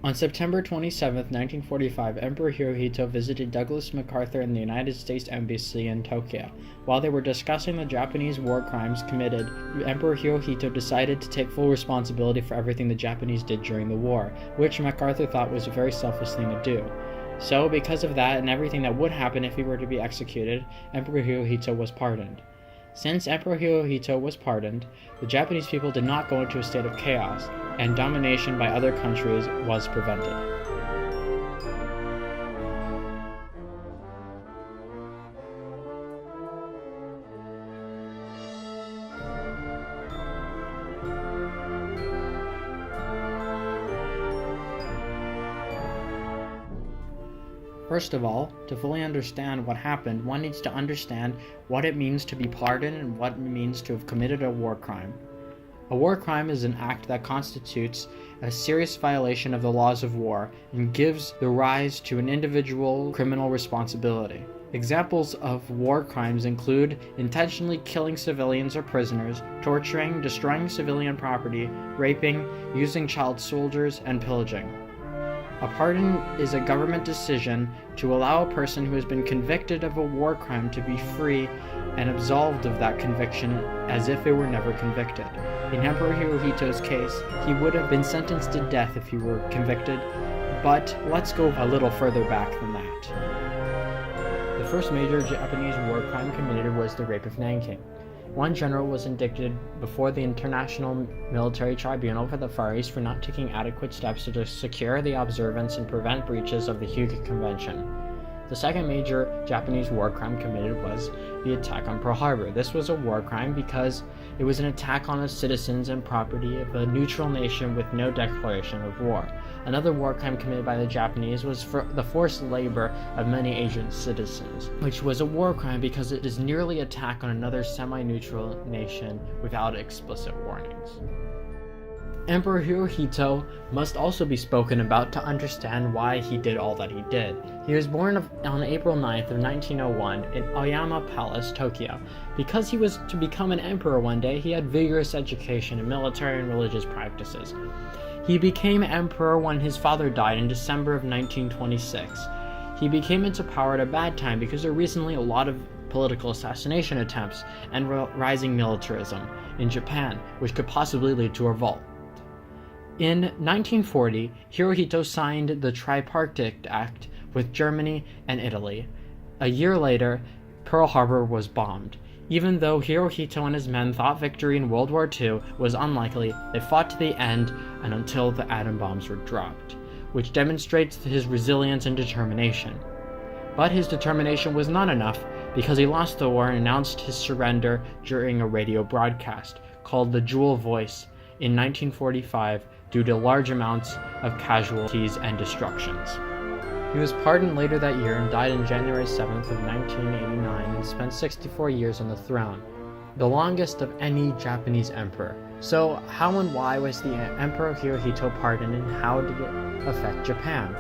On September 27, 1945, Emperor Hirohito visited Douglas MacArthur in the United States Embassy in Tokyo. While they were discussing the Japanese war crimes committed, Emperor Hirohito decided to take full responsibility for everything the Japanese did during the war, which MacArthur thought was a very selfish thing to do. So, because of that and everything that would happen if he were to be executed, Emperor Hirohito was pardoned. Since Emperor Hirohito was pardoned, the Japanese people did not go into a state of chaos, and domination by other countries was prevented. First of all, to fully understand what happened, one needs to understand what it means to be pardoned and what it means to have committed a war crime. A war crime is an act that constitutes a serious violation of the laws of war and gives the rise to an individual criminal responsibility. Examples of war crimes include intentionally killing civilians or prisoners, torturing, destroying civilian property, raping, using child soldiers, and pillaging. A pardon is a government decision to allow a person who has been convicted of a war crime to be free and absolved of that conviction as if they were never convicted. In Emperor Hirohito's case, he would have been sentenced to death if he were convicted, but let's go a little further back than that. The first major Japanese war crime committed was the rape of Nanking. One general was indicted before the International Military Tribunal for the Far East for not taking adequate steps to secure the observance and prevent breaches of the Hague Convention. The second major Japanese war crime committed was the attack on Pearl Harbor. This was a war crime because it was an attack on the citizens and property of a neutral nation with no declaration of war. Another war crime committed by the Japanese was for the forced labor of many Asian citizens, which was a war crime because it is nearly an attack on another semi-neutral nation without explicit warnings. Emperor Hirohito must also be spoken about to understand why he did all that he did. He was born on April 9th of 1901 in Oyama Palace, Tokyo. Because he was to become an emperor one day, he had vigorous education in military and religious practices. He became emperor when his father died in December of 1926. He became into power at a bad time because there were recently a lot of political assassination attempts and rising militarism in Japan, which could possibly lead to a revolt. In 1940, Hirohito signed the Tripartite Act with Germany and Italy. A year later, Pearl Harbor was bombed. Even though Hirohito and his men thought victory in World War II was unlikely, they fought to the end and until the atom bombs were dropped, which demonstrates his resilience and determination. But his determination was not enough because he lost the war and announced his surrender during a radio broadcast called the Jewel Voice in 1945 due to large amounts of casualties and destructions. He was pardoned later that year and died on January 7th of 1989 and spent 64 years on the throne, the longest of any Japanese emperor. So how and why was the Emperor Hirohito pardoned and how did it affect Japan?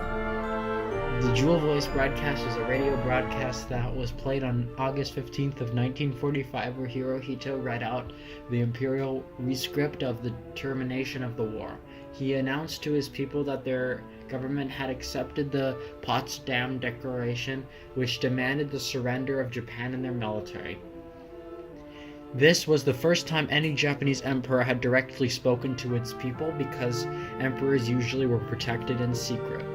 The Jewel Voice broadcast is a radio broadcast that was played on August 15th of 1945 where Hirohito read out the imperial rescript of the termination of the war. He announced to his people that their government had accepted the Potsdam Declaration, which demanded the surrender of Japan and their military. This was the first time any Japanese emperor had directly spoken to its people because emperors usually were protected in secret.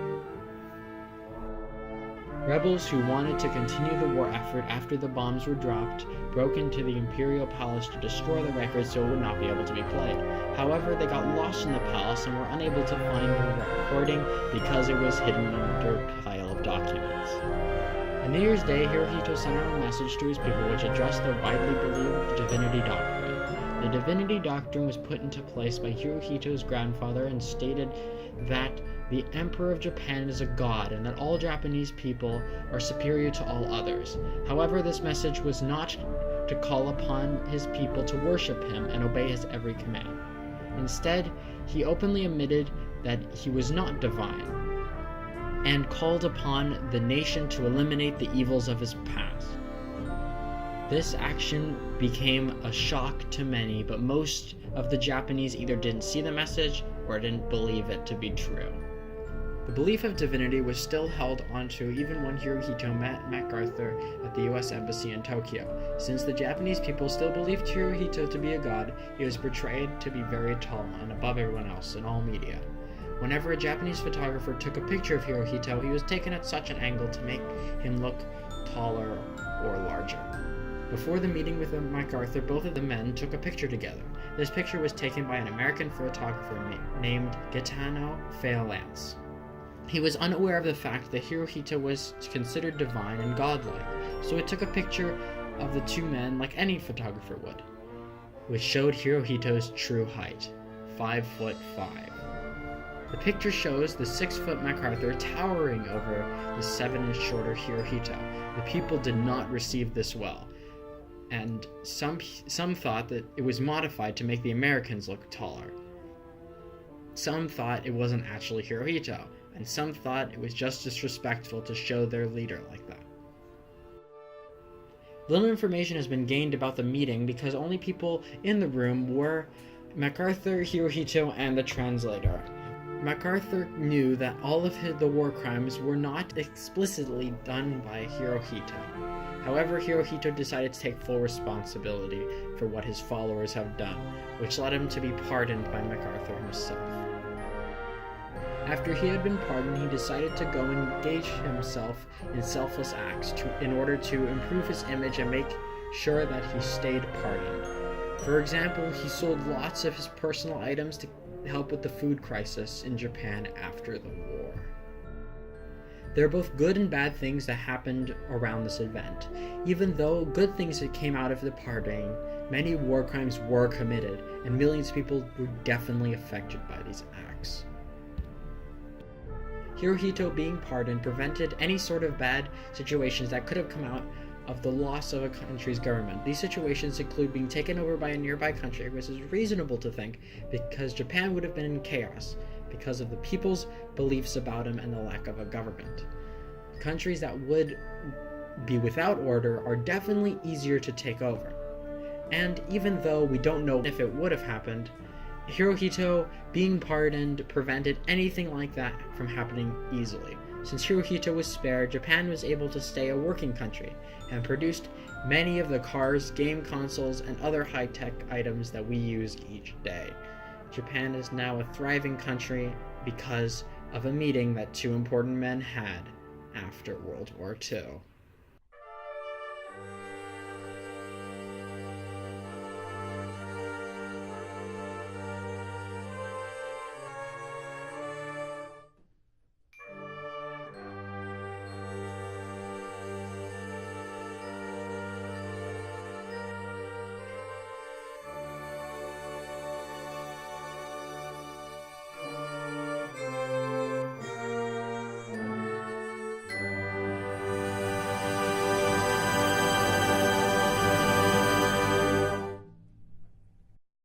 Rebels who wanted to continue the war effort after the bombs were dropped broke into the imperial palace to destroy the records so it would not be able to be played. However, they got lost in the palace and were unable to find the recording because it was hidden under a pile of documents. On New Year's Day, Hirohito sent out a message to his people which addressed the widely believed Divinity Doctrine. The Divinity Doctrine was put into place by Hirohito's grandfather and stated that the Emperor of Japan is a god and that all Japanese people are superior to all others. However, this message was not to call upon his people to worship him and obey his every command. Instead, he openly admitted that he was not divine and called upon the nation to eliminate the evils of his past. This action became a shock to many, but most of the Japanese either didn't see the message or didn't believe it to be true. The belief of divinity was still held onto even when Hirohito met MacArthur at the US Embassy in Tokyo. Since the Japanese people still believed Hirohito to be a god, he was portrayed to be very tall and above everyone else in all media. Whenever a Japanese photographer took a picture of Hirohito, he was taken at such an angle to make him look taller or larger. Before the meeting with MacArthur, both of the men took a picture together. This picture was taken by an American photographer named Gaetano Feolance. He was unaware of the fact that Hirohito was considered divine and godlike, so he took a picture of the two men like any photographer would, which showed Hirohito's true height, 5'5". The picture shows the 6-foot MacArthur towering over the 7-inch shorter Hirohito. The people did not receive this well, and some thought that it was modified to make the Americans look taller. Some thought it wasn't actually Hirohito, and some thought it was just disrespectful to show their leader like that. Little information has been gained about the meeting because only people in the room were MacArthur, Hirohito, and the translator. MacArthur knew that all of the war crimes were not explicitly done by Hirohito. However, Hirohito decided to take full responsibility for what his followers have done, which led him to be pardoned by MacArthur himself. After he had been pardoned, he decided to go and engage himself in selfless acts in order to improve his image and make sure that he stayed pardoned. For example, he sold lots of his personal items to help with the food crisis in Japan after the war. There are both good and bad things that happened around this event. Even though good things that came out of the pardoning, many war crimes were committed, and millions of people were definitely affected by these acts. Hirohito being pardoned prevented any sort of bad situations that could have come out of the loss of a country's government. These situations include being taken over by a nearby country, which is reasonable to think because Japan would have been in chaos because of the people's beliefs about him and the lack of a government. Countries that would be without order are definitely easier to take over. And even though we don't know if it would have happened, Hirohito being pardoned prevented anything like that from happening easily. Since Hirohito was spared, Japan was able to stay a working country and produced many of the cars, game consoles, and other high-tech items that we use each day. Japan is now a thriving country because of a meeting that two important men had after World War II.